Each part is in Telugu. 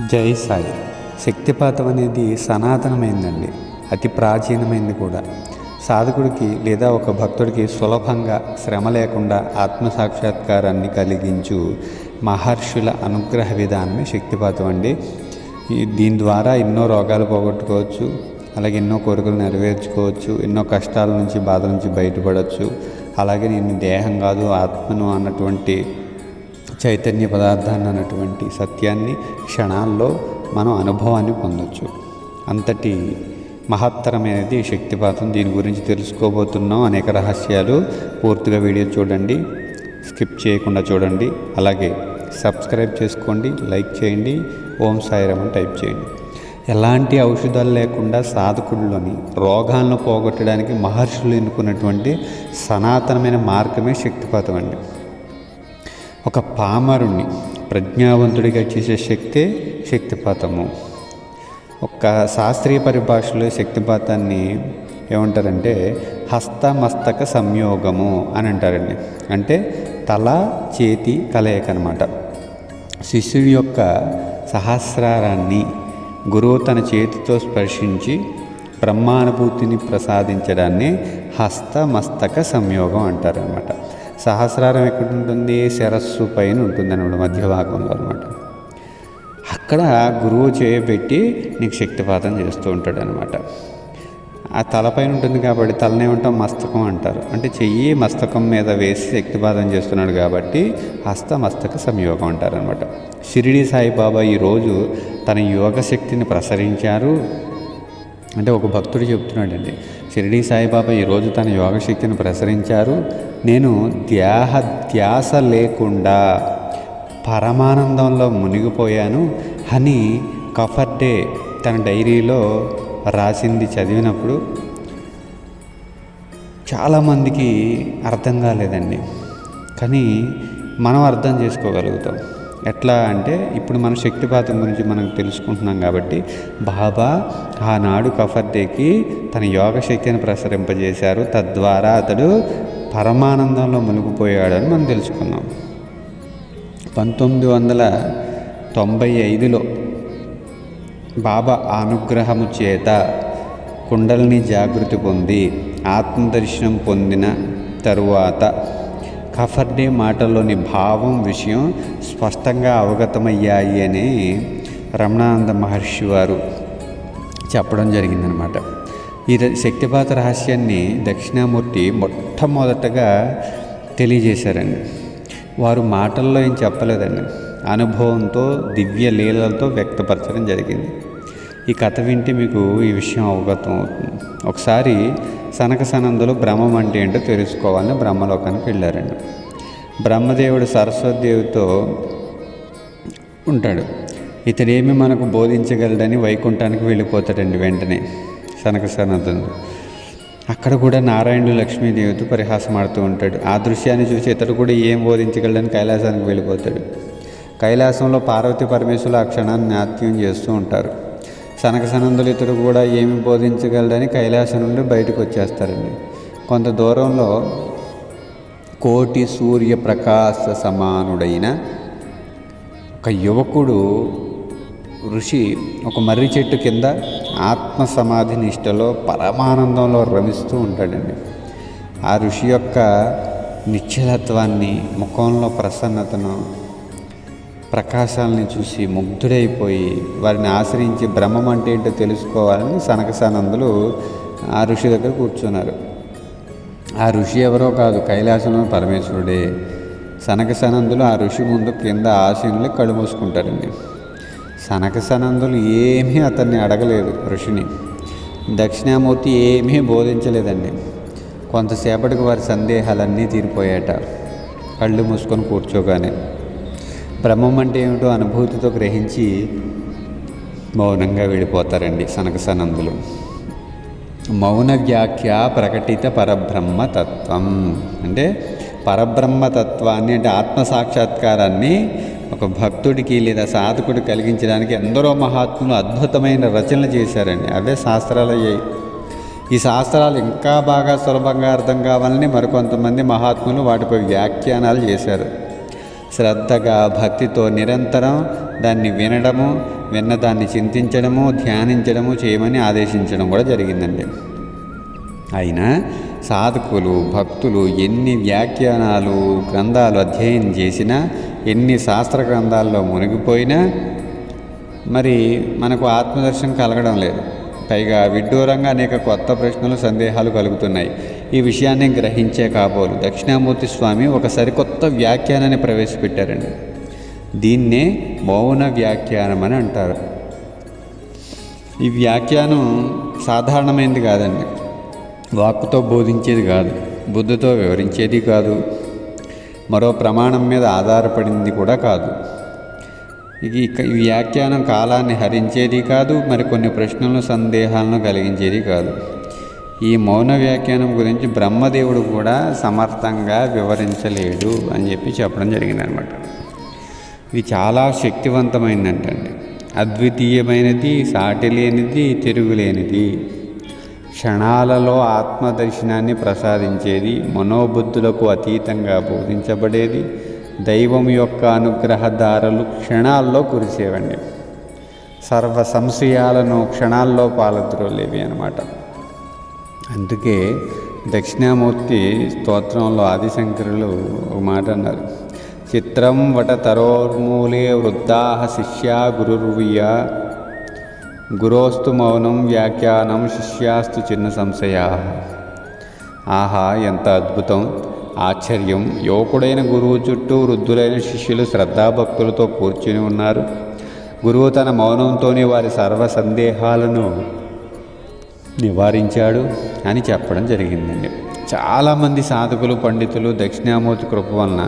జై సాయి. శక్తిపాతం అనేది సనాతనమైందండి, అతి ప్రాచీనమైంది కూడా. సాధకుడికి లేదా ఒక భక్తుడికి సులభంగా శ్రమ లేకుండా ఆత్మసాక్షాత్కారాన్ని కలిగించు మహర్షుల అనుగ్రహ విధానమే శక్తిపాతం అండి. దీని ద్వారా ఎన్నో రోగాలు పోగొట్టుకోవచ్చు, అలాగే ఎన్నో కోరికలు నెరవేర్చుకోవచ్చు, ఎన్నో కష్టాల నుంచి బాధల నుంచి బయటపడవచ్చు. అలాగే నేను దేహం కాదు ఆత్మను అన్నటువంటి చైతన్య పదార్థాన్ని అన్నటువంటి సత్యాన్ని క్షణాల్లో మనం అనుభవాన్ని పొందొచ్చు. అంతటి మహత్తరమైనది శక్తిపాతం. దీని గురించి తెలుసుకోబోతున్నాం. అనేక రహస్యాలు. పూర్తిగా వీడియో చూడండి, స్కిప్ చేయకుండా చూడండి. అలాగే సబ్స్క్రైబ్ చేసుకోండి, లైక్ చేయండి, ఓం సాయిరామ్ అని టైప్ చేయండి. ఎలాంటి ఔషధాలు లేకుండా సాధకుల్లోని రోగాలను పోగొట్టడానికి మహర్షులు ఎన్నుకున్నటువంటి సనాతనమైన మార్గమే శక్తిపాతం అండి. ఒక పామరుణ్ణి ప్రజ్ఞావంతుడిగా చేసే శక్తే శక్తిపాతము. ఒక శాస్త్రీయ పరిభాషలో శక్తిపాతాన్ని ఏమంటారంటే హస్తమస్తక సంయోగము అని అంటారండి. అంటే తల చేతి కలయిక అన్నమాట. శిష్యుడి యొక్క సహస్రారాన్ని గురువు తన చేతితో స్పర్శించి బ్రహ్మానుభూతిని ప్రసాదించడాన్ని హస్తమస్తక సంయోగం అంటారనమాట. సహస్రారం ఎక్కడ ఉంటుంది? శిరస్సు పైన ఉంటుంది అన్నమాట, మధ్య భాగంలో అనమాట. అక్కడ గురువు చేయబెట్టి నీకు శక్తిపాతం చేస్తూ ఉంటాడు అనమాట. ఆ తలపైన ఉంటుంది కాబట్టి తలనే ఉంటాం మస్తకం అంటారు. అంటే చెయ్యి మస్తకం మీద వేసి శక్తిపాతం చేస్తున్నాడు కాబట్టి హస్తమస్తక సంయోగం అంటారనమాట. షిరిడి సాయిబాబా ఈరోజు తన యోగ శక్తిని ప్రసరించారు. అంటే ఒక భక్తుడు చెప్తున్నాడండి, షిరిడి సాయిబాబా ఈరోజు తన యోగశక్తిని ప్రసరించారు. నేను ధ్యాస లేకుండా పరమానందంలో మునిగిపోయాను అని కఫర్డే తన డైరీలో రాసింది చదివినప్పుడు చాలామందికి అర్థం కాలేదండి. కానీ మనం అర్థం చేసుకోగలుగుతాం. ఎట్లా అంటే ఇప్పుడు మన శక్తిపాతం గురించి మనం తెలుసుకుంటున్నాం కాబట్టి బాబా ఆనాడు కఫర్డేకి తన యోగశక్తిని ప్రసరింపజేశారు. తద్వారా అతడు పరమానందంలో మునిగిపోయాడని మనం తెలుసుకున్నాం. 1995లో బాబా అనుగ్రహము చేత కుండలిని జాగృతి పొంది ఆత్మదర్శనం పొందిన తరువాత కఫర్డే మాటల్లోని భావం విషయం స్పష్టంగా అవగతమయ్యాయి అని రమణానంద మహర్షి వారు చెప్పడం జరిగిందనమాట. ఈ శక్తిపాత రహస్యాన్ని దక్షిణామూర్తి మొట్టమొదటగా తెలియజేశారండి. వారు మాటల్లో ఏం చెప్పలేదండి, అనుభవంతో దివ్య లీలలతో వ్యక్తపరచడం జరిగింది. ఈ కథ వింటే మీకు ఈ విషయం అవగతం అవుతుంది. ఒకసారి సనక సనందులు బ్రహ్మం అంటే ఏంటో తెలుసుకోవాలని బ్రహ్మలోకానికి వెళ్ళారండి. బ్రహ్మదేవుడు సరస్వతిదేవితో ఉంటాడు. ఇతడేమి మనకు బోధించగలడని వైకుంఠానికి వెళ్ళిపోతాడండి వెంటనే సనక సనందులు. అక్కడ కూడా నారాయణుడు లక్ష్మీదేవితో పరిహాసం ఆడుతూ ఉంటాడు. ఆ దృశ్యాన్ని చూసి ఇతడు కూడా ఏం బోధించగలడని కైలాసానికి వెళ్ళిపోతాడు. కైలాసంలో పార్వతీ పరమేశ్వరులు ఆ క్షణాన్ని నాట్యం చేస్తూ ఉంటారు. సనక సనందులు ఇతడు కూడా ఏమి బోధించగలడని కైలాసం నుండి బయటకు వచ్చేస్తారండి. కొంత దూరంలో కోటి సూర్య ప్రకాశ సమానుడైన ఒక యువకుడు ఋషి ఒక మర్రి చెట్టు కింద ఆత్మ సమాధి నిష్టలో పరమానందంలో రమిస్తూ ఉంటాడండి. ఆ ఋషి యొక్క నిశ్చలత్వాన్ని, ముఖంలో ప్రసన్నతను, ప్రకాశాలని చూసి ముగ్ధుడైపోయి వారిని ఆశ్రయించి బ్రహ్మం అంటే ఏంటో తెలుసుకోవాలని సనక సనందులు ఆ ఋషి దగ్గర కూర్చున్నారు. ఆ ఋషి ఎవరో కాదు, కైలాసంలో పరమేశ్వరుడే. సనక సనందులు ఆ ఋషి ముందు కింద ఆసీనులు కళ్ళు మూసుకుంటారండి. సనక సనందులు ఏమీ అతన్ని అడగలేదు. ఋషిని దక్షిణామూర్తి ఏమీ బోధించలేదండి. కొంతసేపటికి వారి సందేహాలన్నీ తీరిపోయాట. కళ్ళు మూసుకొని కూర్చోగానే బ్రహ్మం అంటే ఏమిటో అనుభూతితో గ్రహించి మౌనంగా వెళ్ళిపోతారండి సనక సనందులు. మౌన వ్యాఖ్య ప్రకటిత పరబ్రహ్మతత్వం అంటే పరబ్రహ్మతత్వాన్ని అంటే ఆత్మసాక్షాత్కారాన్ని ఒక భక్తుడికి లేదా సాధకుడు కలిగించడానికి ఎందరో మహాత్ములు అద్భుతమైన రచనలు చేశారండి. అవే శాస్త్రాలు అయ్యాయి. ఈ శాస్త్రాలు ఇంకా బాగా సులభంగా అర్థం కావాలని మరికొంతమంది మహాత్ములు వాటిపై వ్యాఖ్యానాలు చేశారు. శ్రద్ధగా భక్తితో నిరంతరం దాన్ని వినడము, దాన్ని చింతించడము, ధ్యానించడము చేయమని ఆదేశించడం కూడా జరిగిందండి. అయినా సాధకులు, భక్తులు ఎన్ని వ్యాఖ్యానాలు, గ్రంథాలు అధ్యయనం చేసినా, ఎన్ని శాస్త్ర గ్రంథాల్లో మునిగిపోయినా మరి మనకు ఆత్మదర్శనం కలగడం లేదు. పైగా విడ్డూరంగా అనేక కొత్త ప్రశ్నలు, సందేహాలు కలుగుతున్నాయి. ఈ విషయాన్ని గ్రహించే కాబోలు దక్షిణామూర్తి స్వామి ఒక సరికొత్త వ్యాఖ్యానాన్ని ప్రవేశపెట్టారండి. దీన్నే మౌన వ్యాఖ్యానం అని అంటారు. ఈ వ్యాఖ్యానం సాధారణమైనది కాదండి. వాక్కుతో బోధించేది కాదు, బుద్ధితో వివరించేది కాదు, మరో ప్రమాణం మీద ఆధారపడింది కూడా కాదు. ఈ వ్యాఖ్యానం కాలాన్ని హరించేది కాదు, మరికొన్ని ప్రశ్నలను, సందేహాలను కలిగించేది కాదు. ఈ మౌన వ్యాఖ్యానం గురించి బ్రహ్మదేవుడు కూడా సమర్థంగా వివరించలేడు అని చెప్పడం జరిగిందనమాట. ఇది చాలా శక్తివంతమైనదంటండి. అద్వితీయమైనది, సాటి లేనిది, తిరుగులేనిది. క్షణాలలో ఆత్మదర్శనాన్ని ప్రసాదించేది, మనోబుద్ధులకు అతీతంగా బోధించబడేది, దైవం యొక్క అనుగ్రహధారలు క్షణాల్లో కురిసేవండి. సర్వ సంశయాలను క్షణాల్లో పాలద్రోలేవి అన్నమాట. అందుకే దక్షిణామూర్తి స్తోత్రంలో ఆదిశంకరులు ఒక మాట అన్నారు. చిత్రం వట తరోర్మూలే వృద్ధా శిష్యా గురుర్వియ గురోస్తు మౌనం వ్యాఖ్యానం శిష్యాస్తు చిన్న సంశయా. ఆహా, ఎంత అద్భుతం, ఆశ్చర్యం! యువకుడైన గురువు చుట్టూ వృద్ధులైన శిష్యులు శ్రద్ధాభక్తులతో కూర్చుని ఉన్నారు. గురువు తన మౌనంతోనే వారి సర్వ సందేహాలను నివారించాడు అని చెప్పడం జరిగిందండి. చాలామంది సాధకులు, పండితులు దక్షిణామూర్తి కృప వలన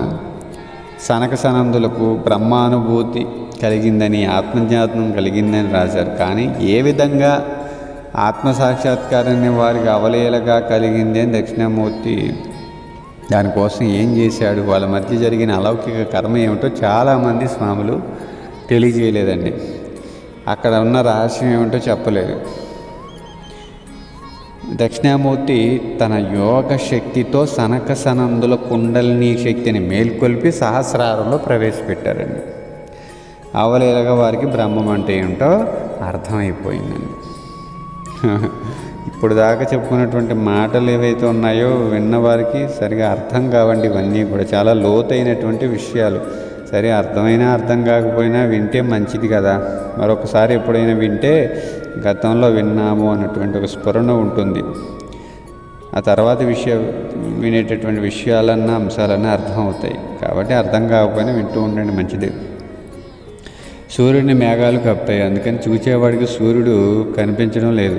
సనక సనందులకు బ్రహ్మానుభూతి కలిగిందని, ఆత్మజ్ఞానం కలిగిందని రాశారు. కానీ ఏ విధంగా ఆత్మసాక్షాత్కారాన్ని వారికి అవలేలగా కలిగింది అని దక్షిణామూర్తి దానికోసం ఏం చేశాడు, వాళ్ళ మధ్య జరిగిన అలౌకిక కర్మ ఏమిటో చాలామంది స్వాములు తెలియజేయలేదండి. అక్కడ ఉన్న రహస్యం ఏమిటో చెప్పలేదు. దక్షిణామూర్తి తన యోగ శక్తితో సనక సనందుల కుండలిని శక్తిని మేల్కొల్పి సహస్రారంలో ప్రవేశపెట్టారండి. అవలేలగా వారికి బ్రహ్మం అంటే ఏమిటో అర్థమైపోయిందండి. ఇప్పుడు దాకా చెప్పుకున్నటువంటి మాటలు ఏవైతే ఉన్నాయో విన్నవారికి సరిగా అర్థం కావండి. ఇవన్నీ కూడా చాలా లోతైనటువంటి విషయాలు. సరే, అర్థమైనా అర్థం కాకపోయినా వింటే మంచిది కదా. మరొకసారి ఎప్పుడైనా వింటే గతంలో విన్నాము అన్నటువంటి ఒక స్ఫురణ ఉంటుంది. ఆ తర్వాత వినేటటువంటి విషయాలన్నా అంశాలన్నా అర్థం అవుతాయి. కాబట్టి అర్థం కాకపోయినా వింటూ ఉండండి, మంచిది. సూర్యుడిని మేఘాలు కప్పాయి, అందుకని చూచేవాడికి సూర్యుడు కనిపించడం లేదు.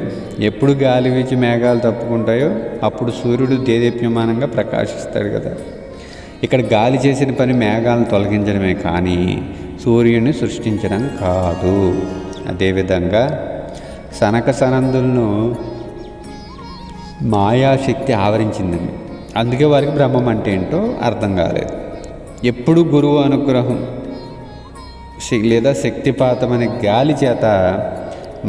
ఎప్పుడు గాలి వీచి మేఘాలు తప్పుకుంటాయో అప్పుడు సూర్యుడు దేదీప్యమానంగా ప్రకాశిస్తాడు కదా. ఇక్కడ గాలి చేసిన పని మేఘాలను తొలగించడమే కానీ సూర్యుడిని సృష్టించడం కాదు. అదేవిధంగా సనక సనందులను మాయాశక్తి ఆవరించిందండి. అందుకే వారికి బ్రహ్మం అంటే ఏంటో అర్థం కాలేదు. ఎప్పుడు గురువు అనుగ్రహం లేదా శక్తిపాతం అనే గాలి చేత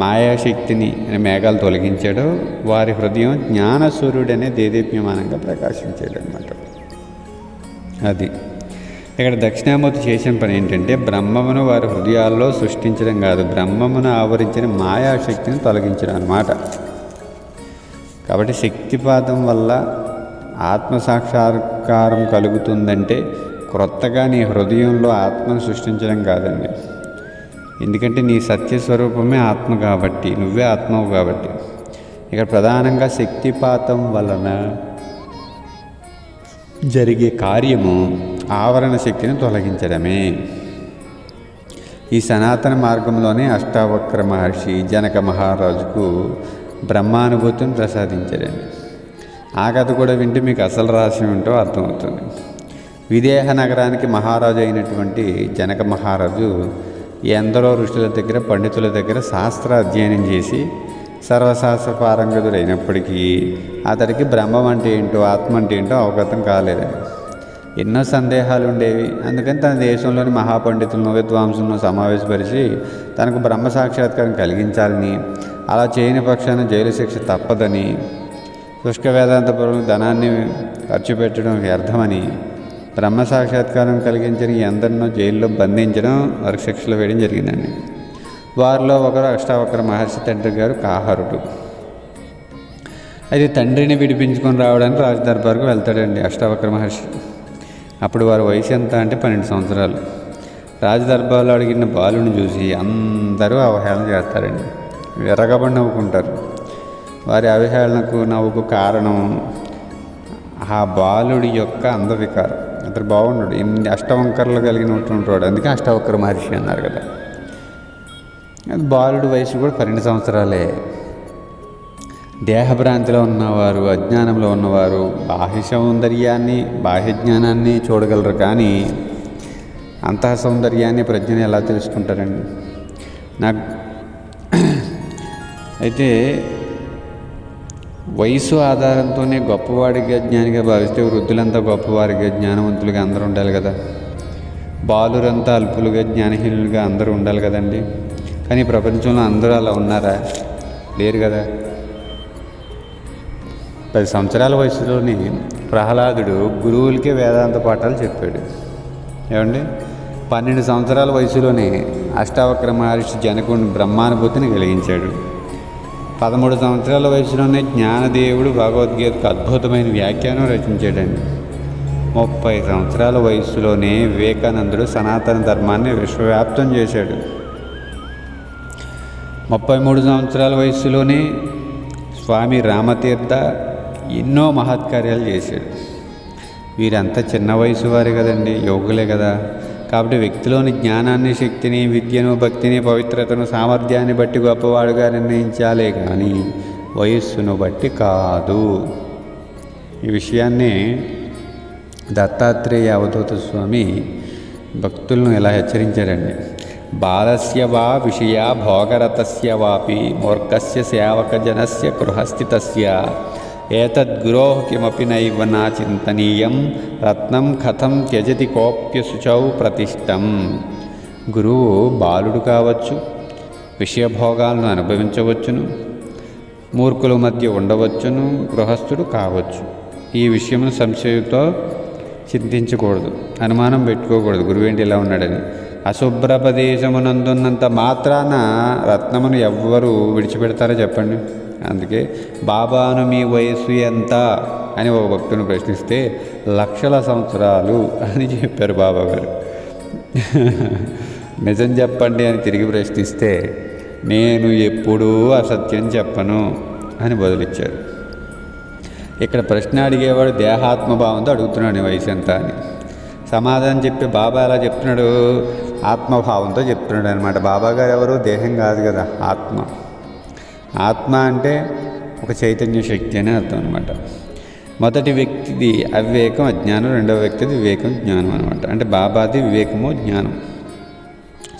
మాయాశక్తిని మేఘాలు తొలగించాడో వారి హృదయం జ్ఞానసూర్యుడనే దేదీప్యమానంగా ప్రకాశించాడు అనమాట. అది ఇక్కడ దక్షిణామూర్తి చేసిన పని ఏంటంటే బ్రహ్మమును వారి హృదయాల్లో సృష్టించడం కాదు, బ్రహ్మమును ఆవరించిన మాయాశక్తిని తొలగించడం అన్నమాట. కాబట్టి శక్తిపాతం వల్ల ఆత్మసాక్షాత్కారం కలుగుతుందంటే క్రొత్తగా నీ హృదయంలో ఆత్మను సృష్టించడం కాదండి. ఎందుకంటే నీ సత్యస్వరూపమే ఆత్మ కాబట్టి, నువ్వే ఆత్మవు కాబట్టి. ఇక్కడ ప్రధానంగా శక్తిపాతం వలన జరిగే కార్యము ఆవరణ శక్తిని తొలగించడమే. ఈ సనాతన మార్గంలోనే అష్టావక్ర మహర్షి జనక మహారాజుకు బ్రహ్మానుభూతిని ప్రసాదించాడండి. ఆ కథ కూడా వింటే మీకు అసలు రహస్యం ఏంటో అర్థమవుతుంది. విదేహ నగరానికి మహారాజు అయినటువంటి జనక మహారాజు ఎందరో ఋషుల దగ్గర, పండితుల దగ్గర శాస్త్ర అధ్యయనం చేసి సర్వశాస్త్ర పారంగతుడైనప్పటికీ అతడికి బ్రహ్మం అంటే ఏంటో, ఆత్మ అంటే ఏంటో అవగతం కాలేదని ఎన్నో సందేహాలు ఉండేవి. అందుకని తన దేశంలోని మహాపండితులను, విద్వాంసులను సమావేశపరిచి తనకు బ్రహ్మ సాక్షాత్కారం కలిగించాలని, అలా చేయని పక్షాన జైలు శిక్ష తప్పదని, శుష్క వేదాంతపరులకు ధనాన్ని ఖర్చు పెట్టడం వ్యర్థమని బ్రహ్మ సాక్షాత్కారం కలిగించిన ఈ అందరినో జైల్లో బంధించడం, వారికి శిక్షలు వేయడం జరిగిందండి. వారిలో ఒకరు అష్టావక్ర మహర్షి తండ్రి గారు కాహరుడు. అయితే తండ్రిని విడిపించుకొని రావడానికి రాజదర్బార్కు వెళ్తాడండి అష్టావక్ర మహర్షి. అప్పుడు వారి వయసు ఎంత అంటే 12 సంవత్సరాలు. రాజదర్బార్లో అడిగిన బాలుని చూసి అందరూ అవహేళన చేస్తారండి, విరగబడి నవ్వుకుంటారు. వారి అవహేళనకు నవ్వుకు కారణం ఆ బాలుడి యొక్క అందవికారం. అతను బాగున్నాడు, ఎన్ని అష్టవంకరలు కలిగినటువంటి, అందుకే అష్టావక్ర మహర్షి అన్నారు కదా. అది బాలుడి వయసు కూడా 12 సంవత్సరాలే. దేహభ్రాంతిలో ఉన్నవారు, అజ్ఞానంలో ఉన్నవారు బాహ్య సౌందర్యాన్ని, బాహ్య జ్ఞానాన్ని చూడగలరు, కానీ అంతః సౌందర్యాన్ని, ప్రజ్ఞని ఎలా తెలుసుకుంటారండి? నాకు అయితే వయసు ఆధారంతోనే గొప్పవాడిగా, జ్ఞానిగా భావిస్తే వృద్ధులంతా గొప్పవారిగా, జ్ఞానవంతులుగా అందరూ ఉండాలి కదా. బాలురంతా అల్పులుగా, జ్ఞానహీనులుగా అందరూ ఉండాలి కదండి. కానీ ప్రపంచంలో అందరూ అలా ఉన్నారా? లేరు కదా. 10 సంవత్సరాల వయసులోని ప్రహ్లాదుడు గురువులకే వేదాంత పాఠాలు చెప్పాడు. ఏమండి, 12 సంవత్సరాల వయసులోనే అష్టావక్ర మహర్షి జనకుని బ్రహ్మానుభూతిని కలిగించాడు. 13 సంవత్సరాల వయసులోనే జ్ఞానదేవుడు భగవద్గీతకు అద్భుతమైన వ్యాఖ్యానం రచించాడండి. 30 సంవత్సరాల వయసులోనే వివేకానందుడు సనాతన ధర్మాన్ని విశ్వవ్యాప్తం చేశాడు. 33 సంవత్సరాల వయసులోనే స్వామి రామతీర్థ ఎన్నో మహత్కార్యాలు చేశాడు. వీరంతా చిన్న వయసు వారే కదండి, యోగులే కదా. కాబట్టి వ్యక్తిలోని జ్ఞానాన్ని, శక్తిని, విద్యను, భక్తిని, పవిత్రతను, సామర్థ్యాన్ని బట్టి గొప్పవాడుగా నిర్ణయించాలే కానీ వయస్సును బట్టి కాదు. ఈ విషయాన్ని దత్తాత్రేయ అవధూత స్వామి భక్తులను ఇలా హెచ్చరించారండి. బాలస్య వా విషయ భోగరతస్య వాపి మూర్ఖస్య సేవకజనస్య గృహస్థితస్య ఏతద్గురోః కిమపి నైవ నా చింతనీయం రత్నం కథం త్యజతి కోప్య శుచౌ ప్రతిష్టం. గురువు బాలుడు కావచ్చు, విషయభోగాలను అనుభవించవచ్చును, మూర్ఖుల మధ్య ఉండవచ్చును, గృహస్థుడు కావచ్చు. ఈ విషయమును సంశయంతో చింతించకూడదు, అనుమానం పెట్టుకోకూడదు. గురువేంటి ఇలా ఉన్నాడని. అశుభ్ర ప్రదేశమునందున్నంత మాత్రాన రత్నమును ఎవ్వరూ విడిచిపెడతారో చెప్పండి. అందుకే బాబాను మీ వయస్సు ఎంత అని ఒక భక్తుని ప్రశ్నిస్తే 1,00,000 సంవత్సరాలు అని చెప్పారు బాబాగారు. నిజం చెప్పండి అని తిరిగి ప్రశ్నిస్తే నేను ఎప్పుడూ అసత్యం చెప్పను అని బదులిచ్చారు. ఇక్కడ ప్రశ్న అడిగేవాడు దేహాత్మభావంతో అడుగుతున్నాడు వయసు ఎంత అని. సమాధానం చెప్పి బాబా ఎలా చెప్తున్నాడు? ఆత్మభావంతో చెప్తున్నాడు అనమాట. బాబాగారు ఎవరు? దేహం కాదు కదా, ఆత్మ. ఆత్మ అంటే ఒక చైతన్య శక్తి అని అర్థం అనమాట. మొదటి వ్యక్తిది అవివేకం, అజ్ఞానం. రెండవ వ్యక్తిది వివేకం, జ్ఞానం అనమాట. అంటే బాబాది వివేకము, జ్ఞానం.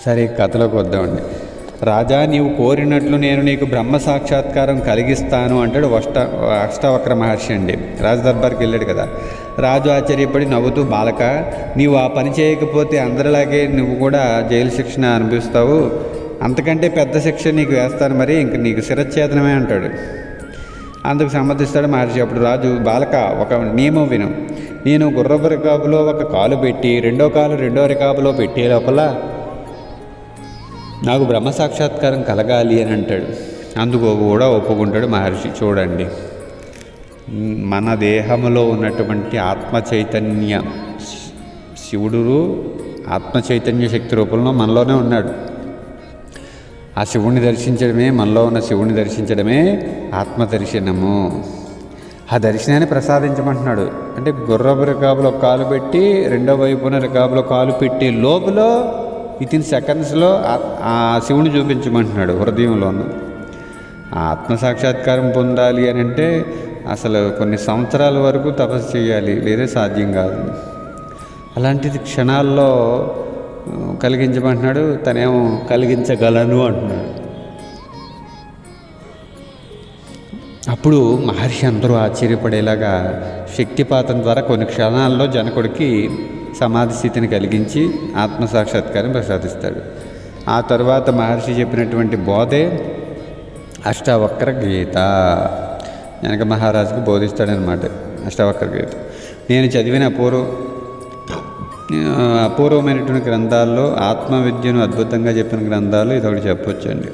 సరే, కథలోకి వద్దామండి. రాజా, నీవు కోరినట్లు నేను నీకు బ్రహ్మ సాక్షాత్కారం కలిగిస్తాను అంటాడు అష్టావక్ర మహర్షి అండి. రాజదర్బార్కి వెళ్ళాడు కదా. రాజు ఆశ్చర్యపడి నవ్వుతూ, బాలక, నీవు ఆ పని చేయకపోతే అందరిలాగే నువ్వు కూడా జైలు శిక్షణ అనుభవిస్తావు. అంతకంటే పెద్ద శిక్ష నీకు వేస్తాను, మరి ఇంక నీకు శిరచ్ఛేదనమే అంటాడు. అందుకు సమ్మతిస్తాడు మహర్షి. అప్పుడు రాజు, బాలక, ఒక నియమం విను. నేను గుర్రపు రికాబులో ఒక కాలు పెట్టి రెండో కాలు రెండో రికాబులో పెట్టే లోపల నాకు బ్రహ్మ సాక్షాత్కారం కలగాలి అని అంటాడు. అందుకు కూడా ఒప్పుకుంటాడు మహర్షి. చూడండి, మన దేహంలో ఉన్నటువంటి ఆత్మ చైతన్య శివుడు ఆత్మ చైతన్య శక్తి రూపంలో మనలోనే ఉన్నాడు. ఆ శివుణ్ణి దర్శించడమే, మనలో ఉన్న శివుణ్ణి దర్శించడమే ఆత్మ దర్శనము. ఆ దర్శనాన్ని ప్రసాదించమంటున్నాడు. అంటే గుర్రపు రికాబులో కాలు పెట్టి రెండో వైపున రికాబులో కాలు పెట్టి లోపల వితిన్ సెకండ్స్లో ఆ శివుని చూపించమంటున్నాడు హృదయంలో ఉన్న. ఆ ఆత్మసాక్షాత్కారం పొందాలి అని అంటే అసలు కొన్ని సంవత్సరాల వరకు తపస్సు చేయాలి, లేదా సాధ్యం కాదు. అలాంటిది క్షణాల్లో కలిగించమంటున్నాడు. తనేమో కలిగించగలను అంటున్నాడు. అప్పుడు మహర్షి అందరూ ఆశ్చర్యపడేలాగా శక్తిపాతం ద్వారా కొన్ని క్షణాల్లో జనకుడికి సమాధి స్థితిని కలిగించి ఆత్మసాక్షాత్కారం ప్రసాదిస్తాడు. ఆ తర్వాత మహర్షి చెప్పినటువంటి బోధే అష్టావక్ర గీత. జనక మహారాజుకు బోధిస్తాడనమాట అష్టావక్ర గీత. నేను చదివిన అపూర్వమైనటువంటి గ్రంథాల్లో ఆత్మవిద్యను అద్భుతంగా చెప్పిన గ్రంథాలు ఇదొకటి చెప్పొచ్చండి.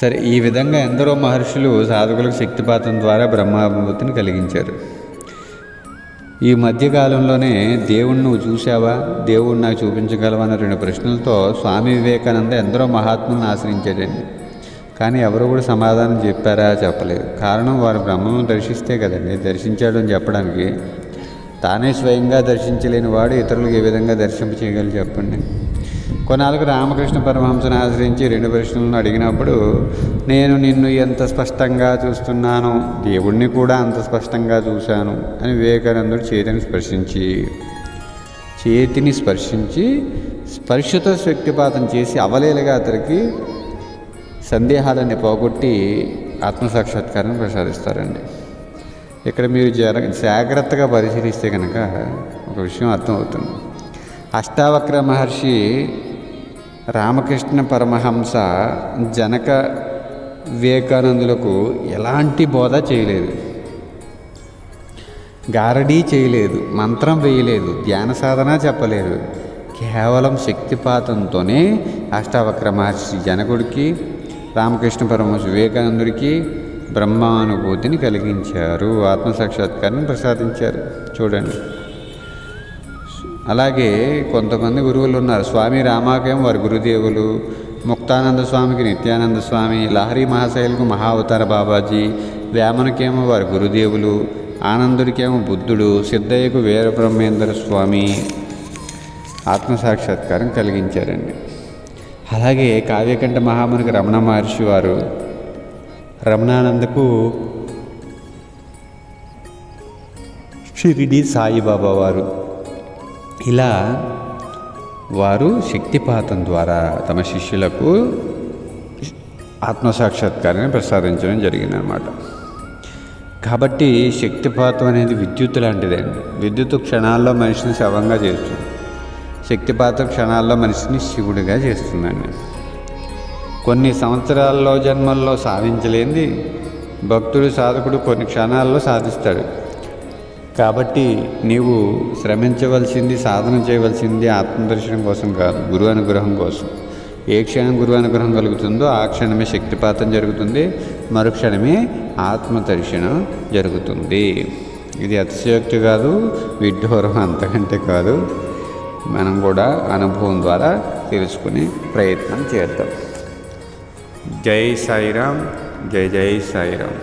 సరే, ఈ విధంగా ఎందరో మహర్షులు సాధకులకు శక్తిపాతం ద్వారా బ్రహ్మానుభూతిని కలిగించారు. ఈ మధ్యకాలంలోనే దేవుణ్ణి నువ్వు చూసావా, దేవుడు నాకు చూపించగలవా అన్న 2 ప్రశ్నలతో స్వామి వివేకానంద ఎందరో మహాత్ములను ఆశ్రయించాడండి. కానీ ఎవరు కూడా సమాధానం చెప్పారా? చెప్పలేదు. కారణం, వారు బ్రహ్మను దర్శిస్తే కదండి దర్శించాడు అని చెప్పడానికి. తానే స్వయంగా దర్శించలేని వాడు ఇతరులకు ఏ విధంగా దర్శింప చేయగలరు చెప్పండి. కొన్నాళ్ళకు రామకృష్ణ పరమహంసను ఆశ్రయించి 2 ప్రశ్నలను అడిగినప్పుడు, నేను నిన్ను ఎంత స్పష్టంగా చూస్తున్నానో దేవుణ్ణి కూడా అంత స్పష్టంగా చూశాను అని వివేకానందుడు చేతిని స్పర్శించి స్పర్శతో శక్తిపాతం చేసి అవలేలుగా అతనికి సందేహాలన్నీ పోగొట్టి ఆత్మసాక్షాత్కారాన్ని ప్రసాదిస్తారండి. ఇక్కడ మీరు జాగ్రత్తగా పరిశీలిస్తే కనుక ఒక విషయం అర్థమవుతుంది. అష్టావక్ర మహర్షి రామకృష్ణ పరమహంస జనక వివేకానందులకు ఎలాంటి బోధ చేయలేదు, గారడీ చేయలేదు, మంత్రం వేయలేదు, ధ్యాన సాధన చెప్పలేదు. కేవలం శక్తిపాతంతోనే అష్టావక్ర మహర్షి జనకుడికి, రామకృష్ణ పరమహంస వివేకానందుడికి బ్రహ్మానుభూతిని కలిగించారు, ఆత్మసాక్షాత్కారాన్ని ప్రసాదించారు. చూడండి, అలాగే కొంతమంది గురువులు ఉన్నారు. స్వామి రామాకేమో వారి గురుదేవులు, ముక్తానంద స్వామికి నిత్యానంద స్వామి, లహరి మహాశైలకు మహావతార బాబాజీ, వేమనకేమో వారి గురుదేవులు, ఆనందుడికేమో బుద్ధుడు, సిద్ధయ్యకు వీరబ్రహ్మేంద్ర స్వామి ఆత్మసాక్షాత్కారం కలిగించారండి. అలాగే కావ్యకంఠ మహామునికి రమణ మహర్షి వారు, రమణానందకు షిరిడి సాయిబాబా వారు, ఇలా వారు శక్తిపాతం ద్వారా తమ శిష్యులకు ఆత్మసాక్షాత్కారాన్ని ప్రసాదించడం జరిగిందనమాట. కాబట్టి శక్తిపాతం అనేది విద్యుత్ లాంటిదండి. విద్యుత్ క్షణాల్లో మనిషిని శవంగా చేస్తుంది, శక్తిపాతం క్షణాల్లో మనిషిని శివుడిగా చేస్తుందండి. కొన్ని సంవత్సరాల్లో జన్మల్లో సాధించలేనిది భక్తుడు సాధకుడు కొన్ని క్షణాల్లో సాధిస్తాడు. కాబట్టి నీవు శ్రమించవలసింది, సాధన చేయవలసింది ఆత్మదర్శనం కోసం కాదు, గురు అనుగ్రహం కోసం. ఏ క్షణం గురు అనుగ్రహం కలుగుతుందో ఆ క్షణమే శక్తిపాతం జరుగుతుంది, మరుక్షణమే ఆత్మదర్శనం జరుగుతుంది. ఇది అతిశయోక్తి కాదు, విడ్డూరం అంతకంటే కాదు. మనం కూడా అనుభవం ద్వారా తెలుసుకునే ప్రయత్నం చేద్దాం. జై సాయిరామ్, జై జై సాయిరామ్.